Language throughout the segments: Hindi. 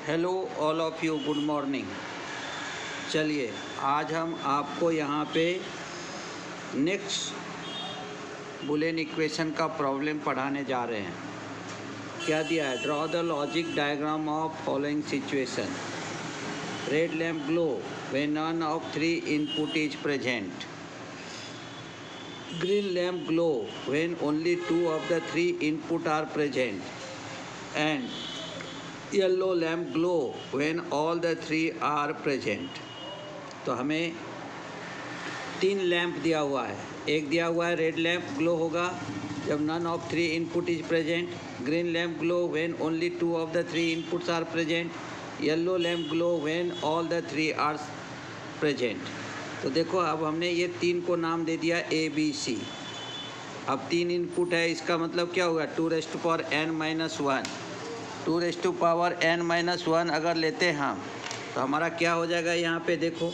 Hello all of you, good morning. चलिए आज हम आपको यहाँ पे नेक्स्ट बुलियन इक्वेशन का प्रॉब्लम पढ़ाने जा रहे हैं। क्या दिया है? Draw the logic diagram of following situation. Red lamp glow when none of three input is present. Green lamp glow when only two of the three input are present and yellow lamp glow when all the three are present. तो हमें तीन लैम्प दिया हुआ है। एक दिया हुआ है रेड लैम्प ग्लो होगा जब none of three input is present. Green lamp glow when only two of the three inputs are present. Yellow lamp glow when all the three are present. तो देखो अब हमने ये तीन को नाम दे दिया ए बी सी। अब तीन इनपुट है, इसका मतलब क्या होगा? 2n-1। 2n-1 अगर लेते हैं हम तो हमारा क्या हो जाएगा? यहाँ पे देखो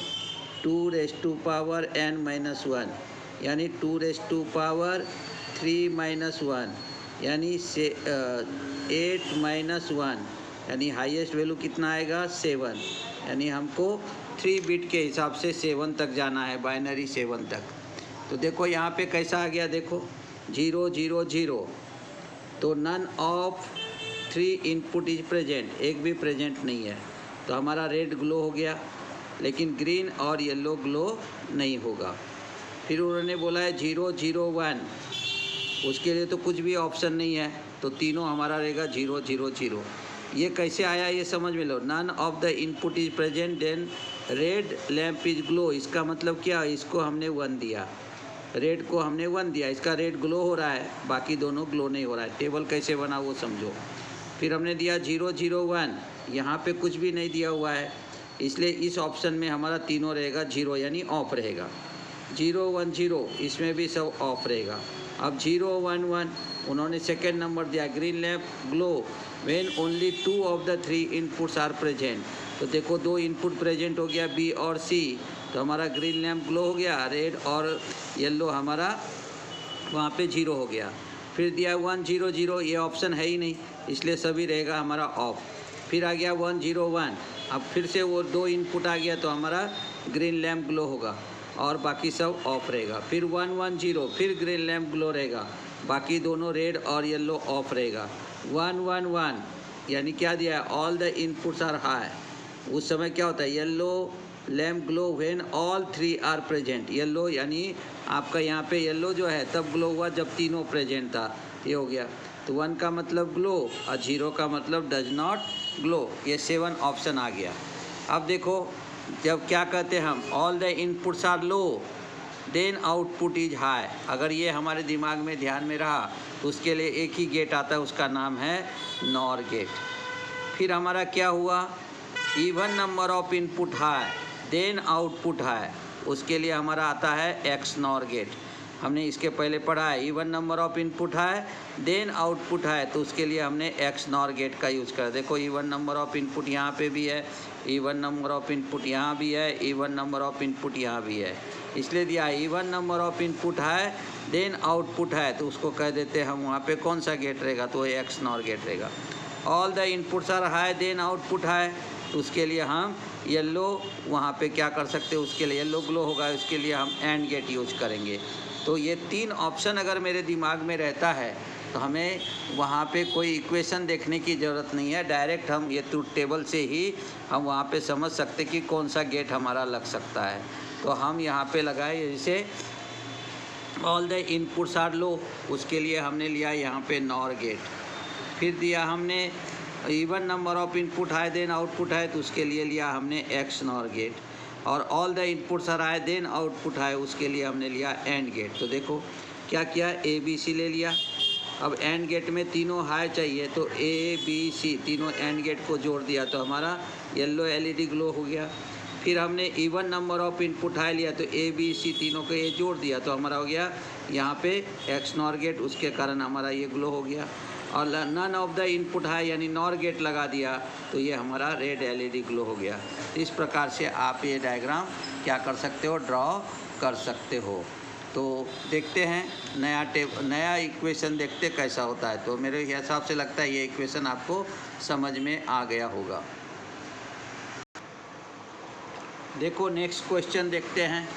2n-1 यानी 2^3-1 यानी 8-1 यानी हाईएस्ट वैल्यू कितना आएगा? 7। यानी हमको 3 बिट के हिसाब से 7 तक जाना है, बाइनरी 7 तक। तो देखो यहाँ पे कैसा आ गया, देखो 0 0 0। तो none of 3 input is present, एक भी प्रेजेंट नहीं है। तो हमारा रेड ग्लो हो गया, लेकिन ग्रीन और येलो ग्लो नहीं होगा। फिर उन्होंने बोला है 0 0 1, उसके लिए तो कुछ भी ऑप्शन नहीं है, तो तीनों हमारा रहेगा 0 0 0। ये कैसे आया ये समझ में लो। None of the input is present then red lamp is glow. इसका मतलब क्या? इसको हमने 1 दिया, रेड को हमने 1 दिया, इसका रेड ग्लो हो रहा है, बाकी दोनों ग्लो नहीं हो रहा है। टेबल कैसे बना वो समझो। फिर हमने दिया 0 0 1, यहाँ पे कुछ भी नहीं दिया हुआ है, इसलिए इस ऑप्शन में हमारा तीनों रहेगा 0 यानी ऑफ रहेगा। 0 1 0 इसमें भी सब ऑफ रहेगा। अब 0 1 1 उन्होंने सेकेंड नंबर दिया green lamp glow when only 2 of the 3 inputs are present. तो देखो 2 इनपुट प्रेजेंट हो गया बी और सी, तो हमारा ग्रीन लैम्प ग्लो हो गया, रेड और येलो हमारा वहाँ पे 0 हो गया। फिर दिया 1 0 0, ये ऑप्शन है ही नहीं, इसलिए सभी रहेगा हमारा ऑफ। फिर आ गया 1 0 1, अब फिर से वो 2 इनपुट आ गया तो हमारा ग्रीन लैम्प ग्लो होगा और बाकी सब ऑफ रहेगा। फिर 1 1 0, फिर ग्रीन लैम्प ग्लो रहेगा, बाकी दोनों रेड और येलो ऑफ रहेगा। 1 1 1 यानी क्या दिया है? All the inputs are high. उस समय क्या होता है? Yellow lamp glow when all 3 are present. Yellow यानी आपका यहाँ पे येलो जो है तब ग्लो हुआ जब तीनों प्रेजेंट था, ये हो गया। तो 1 का मतलब ग्लो और 0 का मतलब डज नॉट ग्लो। ये 7 ऑप्शन आ गया। अब देखो जब क्या कहते हैं हम, all the inputs are low then output is high. अगर ये हमारे दिमाग में ध्यान में रहा तो उसके लिए एक ही गेट आता है, उसका नाम है नॉर गेट। फिर हमारा क्या हुआ? Even number of input high then output high, उसके लिए हमारा आता है एक्स नॉर गेट। हमने इसके पहले पढ़ा है इवन नंबर ऑफ इनपुट है देन आउटपुट है, तो उसके लिए हमने एक्स नॉर गेट का यूज़ करा। देखो इवन नंबर ऑफ इनपुट यहाँ पे भी है, इवन नंबर ऑफ इनपुट यहाँ भी है, इवन नंबर ऑफ इनपुट यहाँ भी है, इसलिए दिया इवन नंबर ऑफ इनपुट है देन आउटपुट है, तो उसको कह देते हैं हम वहाँ पे कौन सा गेट रहेगा? तो एक्स नॉर गेट रहेगा। All the inputs are high then output है, तो उसके लिए हम येलो वहाँ पे क्या कर सकते हैं? उसके लिए येलो ग्लो होगा, उसके लिए हम एंड गेट यूज करेंगे। तो ये 3 ऑप्शन अगर मेरे दिमाग में रहता है तो हमें वहाँ पे कोई इक्वेशन देखने की ज़रूरत नहीं है, डायरेक्ट हम ये ट्रूथ टेबल से ही हम वहाँ पे समझ सकते कि कौन सा गेट हमारा लग सकता है। तो हम यहाँ पे लगाए जैसे ऑल द इनपुट्स आर लो, उसके लिए हमने लिया यहाँ पे नॉर गेट। फिर दिया हमने इवन नंबर ऑफ इनपुट है देन आउटपुट है, तो उसके लिए लिया हमने एक्स नॉर गेट। और all the inputs are high then output है, उसके लिए हमने लिया एंड गेट। तो देखो क्या किया? ए बी सी ले लिया। अब एंड गेट में तीनों हाई चाहिए, तो ए बी सी तीनों एंड गेट को जोड़ दिया तो हमारा येलो एलईडी ग्लो हो गया। फिर हमने even number of input high लिया, तो ए बी सी तीनों को ये जोड़ दिया तो हमारा हो गया यहाँ पे एक्स नॉर गेट, उसके कारण हमारा ये ग्लो हो गया। और नन ऑफ द इनपुट है यानी नॉर गेट लगा दिया तो ये हमारा रेड एलईडी ग्लो हो गया। इस प्रकार से आप ये डायग्राम क्या कर सकते हो? ड्रॉ कर सकते हो। तो देखते हैं नया इक्वेशन देखते कैसा होता है। तो मेरे हिसाब से लगता है ये इक्वेशन आपको समझ में आ गया होगा। देखो नेक्स्ट क्वेश्चन देखते हैं।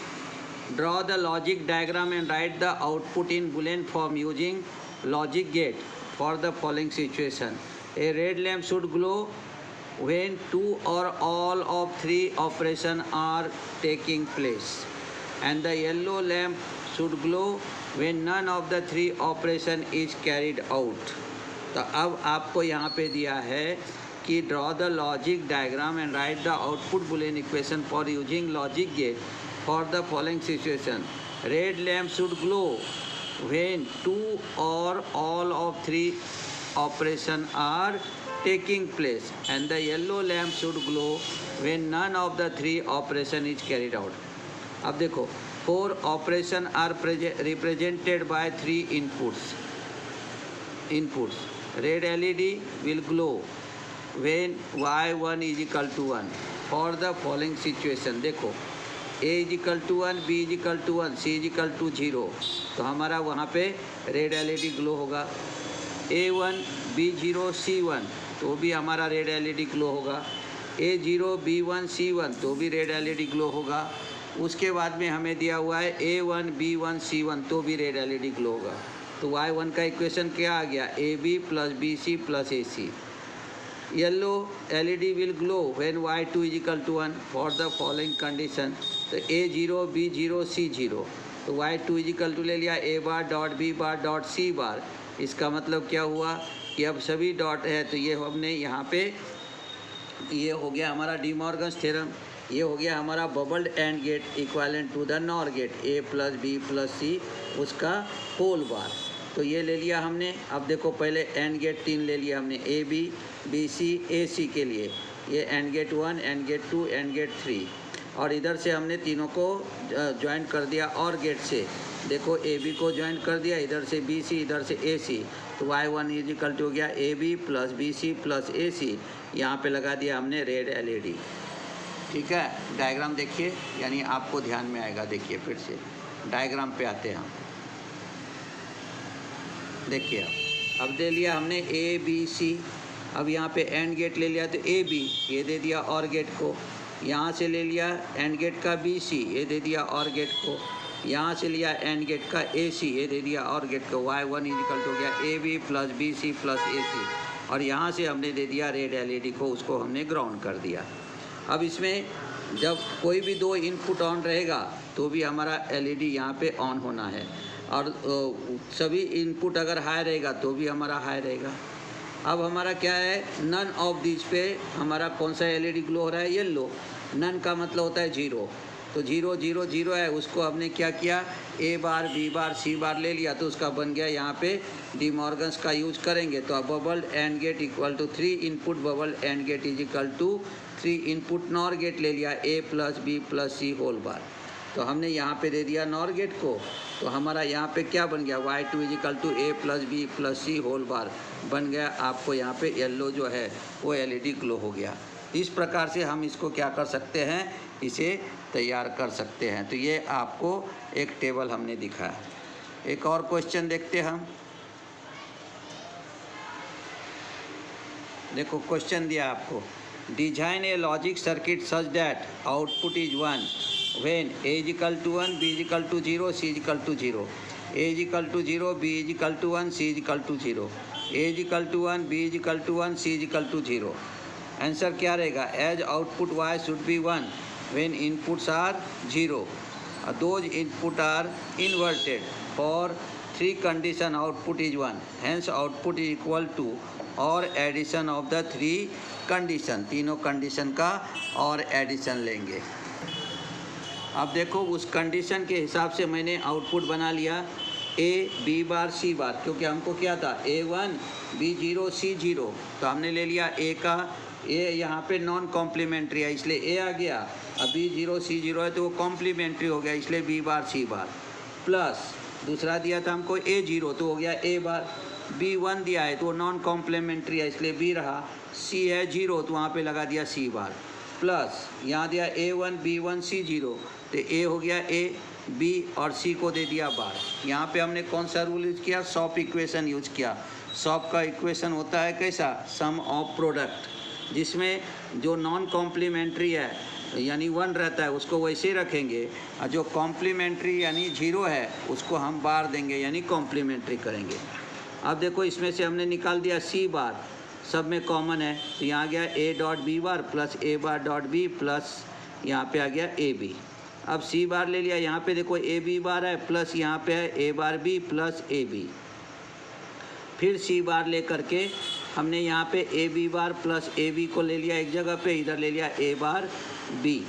Draw the logic diagram and right the output in Boolean form using logic get for the following situation. A red lamp should glow when 2 or all of 3 operations are taking place, and the yellow lamp should glow when none of the 3 operation is carried out। तो अब आपको यहाँ पे दिया है कि draw the logic diagram and right the output Boolean equation for using logic get for the following situation. Red lamp should glow when 2 or all of 3 operation are taking place, and the yellow lamp should glow when none of the 3 operation is carried out। अब देखो 4 operation are represented by 3 inputs। Red LED will glow when y1 is equal to 1 for the following situation। देखो a is equal to 1, b is equal to 1, c is equal to 0, तो हमारा वहाँ पे रेड LED ग्लो होगा। a1 b0 c1 तो भी हमारा रेड LED ग्लो होगा। a0 b1 c1 तो भी रेड LED ग्लो होगा। उसके बाद में हमें दिया हुआ है a1 b1 c1 तो भी रेड LED ग्लो होगा। तो y1 का इक्वेशन क्या आ गया, ab plus bc plus ac। Yellow LED will glow when y2 is equal to 1 for the following condition. तो a0 b0 c0 तो y2 इज इक्वल टू ले लिया a bar dot b bar dot c बार। इसका मतलब क्या हुआ कि अब सभी डॉट है, तो ये हमने यहाँ पे ये हो गया हमारा डी मॉर्गन्स थ्योरम। ये हो गया हमारा bubbled AND gate equivalent to the NOR gate a plus B plus C उसका होल बार। तो ये ले लिया हमने। अब देखो पहले एंड गेट 3 ले लिया हमने ए बी बी सी ए सी के लिए, ये AND gate 1 AND gate 2 AND gate 3, और इधर से हमने तीनों को ज्वाइन कर दिया और गेट से। देखो ए बी को ज्वाइन कर दिया, इधर से बी सी इधर से ए सी, तो y1 इज इक्वल टू हो गया A B plus B C plus A C. यहाँ पर लगा दिया हमने रेड LED। ठीक है, डायग्राम देखिए, यानी आपको ध्यान में आएगा। देखिए फिर से डायग्राम पे आते हैं हम। देखिए अब दे लिया हमने ए बी सी। अब यहाँ पे एंड गेट ले लिया तो ए बी ये दे दिया और गेट को, यहाँ से ले लिया एंड गेट का बी सी ये दे दिया और गेट को, यहाँ से लिया एंड गेट का ए सी ये दे दिया और गेट को। y1 इज इक्वल टू हो गया A B plus B C plus A C, और यहाँ से हमने दे दिया रेड LED को, उसको हमने ग्राउंड कर दिया। अब इसमें जब कोई भी 2 इनपुट ऑन रहेगा तो भी हमारा LED यहाँ पे ऑन होना है, और सभी इनपुट अगर हाई रहेगा तो भी हमारा हाई रहेगा। अब हमारा क्या है, नन ऑफ दिस पे हमारा कौन सा LED ग्लो हो रहा है, येलो। नन का मतलब होता है 0, तो 0 0 0 है, उसको हमने क्या किया ए बार बी बार सी बार ले लिया, तो उसका बन गया यहाँ पे डी मॉर्गन्स का यूज करेंगे। तो अब bubbled AND gate equal to 3 input bubbled AND gate is equal to 3 input NOR gate ले लिया A plus B plus C whole bar. तो हमने यहाँ पे दे दिया नॉर गेट को, तो हमारा यहाँ पे क्या बन गया y2 is equal to A plus B plus C whole bar बन गया। आपको यहाँ पे येलो जो है वो LED ग्लो हो गया। इस प्रकार से हम इसको क्या कर सकते हैं, इसे तैयार कर सकते हैं। तो ये आपको एक टेबल हमने दिखाया। एक और क्वेश्चन देखते हैं हम। देखो क्वेश्चन दिया आपको, design a logic circuit such that output is 1 when a is equal to 1 b is equal to 0 c is equal to 0, a is equal to 0 b is equal to 1 c is equal to 0, a is equal to 1 b is equal to 1 c is equal to 0। Answer क्या रहेगा, as output y should be 1 when inputs are 0, those input are inverted for 3 condition output is 1, hence output is equal to or addition of the 3 condition, तीनों कंडीशन का और एडिशन लेंगे। अब देखो उस कंडीशन के हिसाब से मैंने आउटपुट बना लिया ए बी बार सी बार, क्योंकि हमको क्या था A1 B0 C0, तो हमने ले लिया ए का, ए यहाँ पे नॉन कॉम्प्लीमेंट्री है इसलिए ए आ गया। अब B0 C0 है तो वो कॉम्प्लीमेंट्री हो गया इसलिए बी बार सी बार, प्लस दूसरा दिया था हमको A0 तो हो गया ए बार, B1 दिया है तो वो नॉन कॉम्प्लीमेंट्री है इसलिए बी रहा, C है 0 तो वहाँ पे लगा दिया सी बार, प्लस यहाँ दिया A1 B1 C0 तो ए हो गया ए, बी और सी को दे दिया बार। यहाँ पे हमने कौन सा रूल यूज किया, शॉप इक्वेशन यूज किया। शॉप का इक्वेशन होता है कैसा, सम ऑफ प्रोडक्ट, जिसमें जो नॉन कॉम्प्लीमेंट्री है यानी 1 रहता है उसको वैसे ही रखेंगे, और जो कॉम्प्लीमेंट्री यानी 0 है उसको हम बार देंगे यानी कॉम्प्लीमेंट्री करेंगे। अब देखो इसमें से हमने निकाल दिया सी बार, सब में कॉमन है, तो यहाँ आ गया A dot B bar plus A bar dot B plus यहाँ पे आ गया ए बी। अब सी बार ले लिया, यहाँ पे देखो ए बी बार है प्लस यहाँ पे है A bar B plus A B. फिर सी बार ले करके हमने यहाँ पे A B bar plus A B को ले लिया एक जगह पे, इधर ले लिया ए बार बी।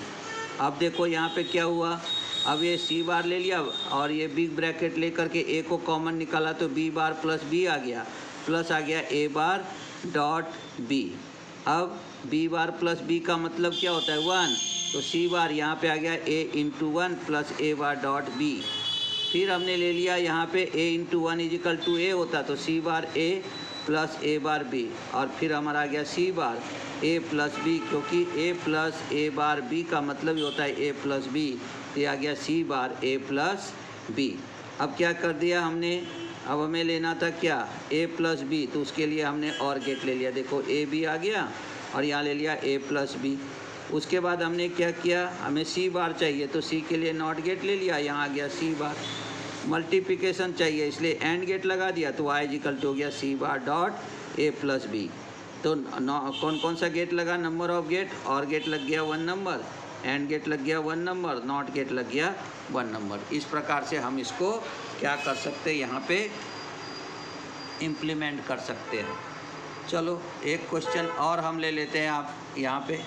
अब देखो यहाँ पे क्या हुआ, अब ये सी बार ले लिया और ये बिग ब्रैकेट ले करके ए को कॉमन निकाला तो बी बार प्लस बी आ गया, प्लस आ गया ए बार डॉट बी। अब बी बार प्लस बी का मतलब क्या होता है 1, तो सी बार यहाँ पे आ गया ए into 1 plus A bar dot B. फिर हमने ले लिया यहाँ पे ए इंटू 1 इजिकल टू ए होता, तो सी बार ए प्लस ए बार बी, और फिर हमारा आ गया सी बार ए प्लस बी, क्योंकि ए प्लस ए बार बी का मतलब ही होता है ए प्लस बी, तो ये आ गया सी बार ए प्लस बी। अब क्या कर दिया हमने, अब हमें लेना था क्या ए प्लस बी, तो उसके लिए हमने और गेट ले लिया, देखो ए बी आ गया और यहाँ ले लिया ए प्लस बी। उसके बाद हमने क्या किया, हमें सी बार चाहिए तो सी के लिए नॉट गेट ले लिया, यहाँ आ गया सी बार। मल्टीप्लिकेशन चाहिए इसलिए एंड गेट लगा दिया, तो y इक्वल टू हो गया C bar dot A plus B. तो कौन कौन सा गेट लगा, नंबर ऑफ गेट, और गेट लग गया 1 नंबर, एंड गेट लग गया 1 नंबर, नॉट गेट लग गया 1 नंबर। इस प्रकार से हम इसको क्या कर सकते हैं, यहाँ पे इम्प्लीमेंट कर सकते हैं। चलो एक क्वेश्चन और हम ले लेते हैं, आप यहाँ पे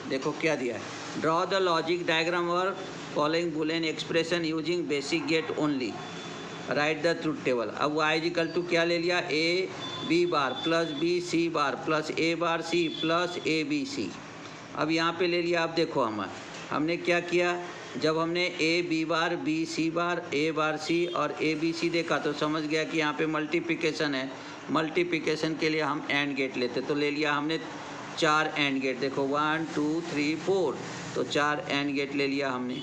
देखो क्या दिया है, ड्रॉ द लॉजिक डायग्राम और following Boolean expression using basic gate only, right the truth table. अब y इक्वल टू क्या ले लिया, A B bar plus B C bar plus A bar C plus A B C. अब यहाँ पे ले लिया, अब देखो हमने क्या किया, जब हमने ए बी बार बी सी बार ए बार सी और ए बी सी देखा तो समझ गया कि यहाँ पे मल्टीप्लिकेशन है। मल्टीप्लिकेशन के लिए हम एंड गेट लेते, तो ले लिया हमने 4 एंड गेट, देखो 1 2 3 4, तो 4 एंड गेट ले लिया हमने।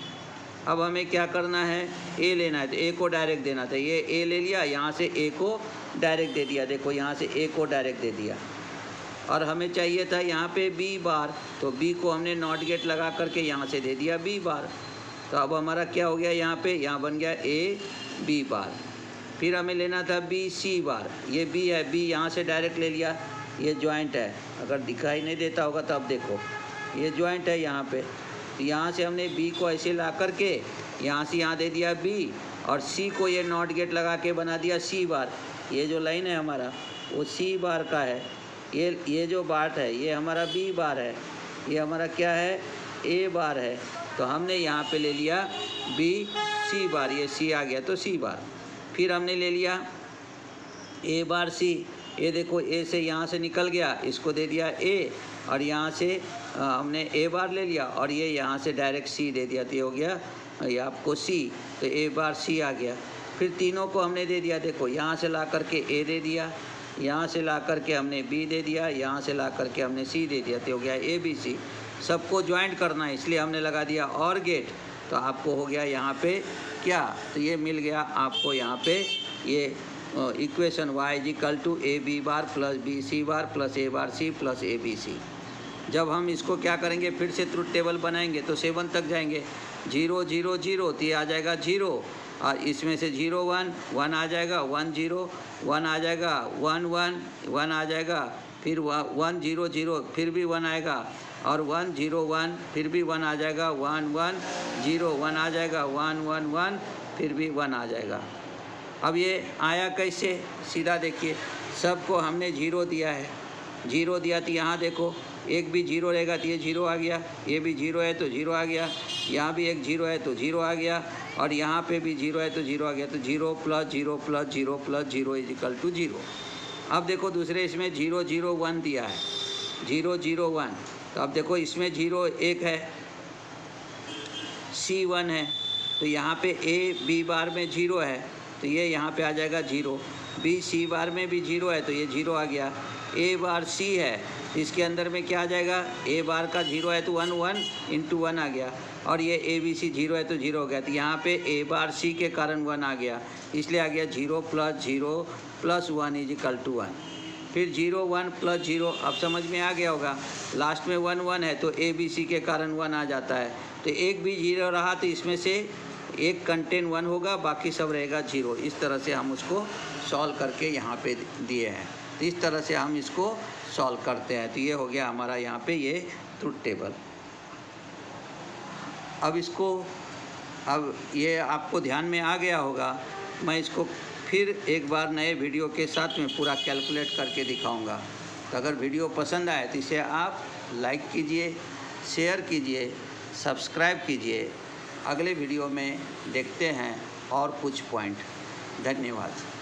अब हमें क्या करना है, ए लेना है, तो ए को डायरेक्ट देना था, ये ए ले लिया, यहाँ से ए को डायरेक्ट दे दिया, देखो यहाँ से ए को डायरेक्ट दे दिया। और हमें चाहिए था यहाँ पे बी बार, तो बी को हमने नॉट गेट लगा करके यहाँ से दे दिया बी बार। तो अब हमारा क्या हो गया, यहाँ बन गया ए बी बार। फिर हमें लेना था बी सी बार, ये बी है, बी यहाँ से डायरेक्ट ले लिया, ये जॉइंट है, अगर दिखाई नहीं देता होगा तो अब देखो ये जॉइंट है यहाँ पे, तो यहाँ से हमने बी को ऐसे ला करके यहाँ से यहाँ दे दिया बी, और सी को ये नॉट गेट लगा के बना दिया सी बार। ये जो लाइन है हमारा वो सी बार का है, ये जो बात है ये हमारा बी बार है, ये हमारा क्या है ए बार है। तो हमने यहाँ पे ले लिया बी सी बार, ये सी आ गया तो सी बार। फिर हमने ले लिया ए बार सी, ये देखो ए से यहाँ से निकल गया, इसको दे दिया ए, और यहाँ से हमने ए बार ले लिया और ये यहाँ से डायरेक्ट सी दे दिया, तो ये हो गया ये आपको सी, तो ए बार सी आ गया। फिर तीनों को हमने दे दिया, देखो यहाँ से ला करके ए दे दिया, यहाँ से ला करके हमने बी दे दिया, यहाँ से ला करके हमने सी दे दिया, तो हो गया ए बी सी। सबको ज्वाइंट करना है इसलिए हमने लगा दिया और गेट, तो आपको हो गया यहाँ पे क्या, तो ये मिल गया आपको यहाँ पे ये equation y equal to A B bar plus B C bar plus A bar C plus A B C. जब हम इसको क्या करेंगे, फिर से ट्रुथ टेबल बनाएंगे तो 7 तक जाएंगे, 0 0 0 तो ये आ जाएगा 0, और इसमें से 0 1 1 आ जाएगा, 1 0 1 आ जाएगा, 1 1 1 आ जाएगा, फिर 1 0 0 फिर भी 1 आएगा, और 1 0 1 फिर भी 1 आ जाएगा, 1 1 0 1 आ जाएगा, 1 1 1 फिर भी 1 आ जाएगा। अब ये आया कैसे, सीधा देखिए, सबको हमने 0 दिया है, 0 दिया तो यहाँ देखो एक भी 0 रहेगा तो ये 0 आ गया, ये भी 0 है तो 0 आ गया, यहाँ भी एक 0 है तो 0 आ गया, और यहाँ पे भी 0 है तो 0 आ गया, तो 0 plus 0 plus 0 plus 0 is equal to 0। अब देखो दूसरे इसमें 0 0 1 दिया है, 0 0 1, तो अब देखो इसमें 0 1 है, C 1 है, तो यहाँ पे ए बी बार में 0 है तो ये यहाँ पे आ जाएगा 0, बी सी बार में भी 0 है तो ये 0 आ गया, ए बार सी है इसके अंदर में क्या आ जाएगा, ए बार का 0 है तो 1 1 इंटू 1 आ गया, और ये ए बी सी 0 है तो 0 हो गया। तो यहाँ पे ए बार सी के कारण 1 आ गया, इसलिए आ गया 0 प्लस 1 इज इक्वल टू 1। फिर 0 1 प्लस 0, अब समझ में आ गया होगा, लास्ट में 1 1 है तो ए बी सी के कारण 1 आ जाता है। तो एक भी 0 रहा तो इसमें से एक कंटेंट 1 होगा, बाकी सब रहेगा 0। इस तरह से हम उसको सॉल्व करके यहाँ पे दिए हैं। तो इस तरह से हम इसको सॉल्व करते हैं। तो ये हो गया हमारा यहाँ पे ये ट्रुथ टेबल। अब ये आपको ध्यान में आ गया होगा, मैं इसको फिर एक बार नए वीडियो के साथ में पूरा कैलकुलेट करके दिखाऊंगा। तो अगर वीडियो पसंद आए तो इसे आप लाइक कीजिए, शेयर कीजिए, सब्सक्राइब कीजिए। अगले वीडियो में देखते हैं और कुछ पॉइंट। धन्यवाद।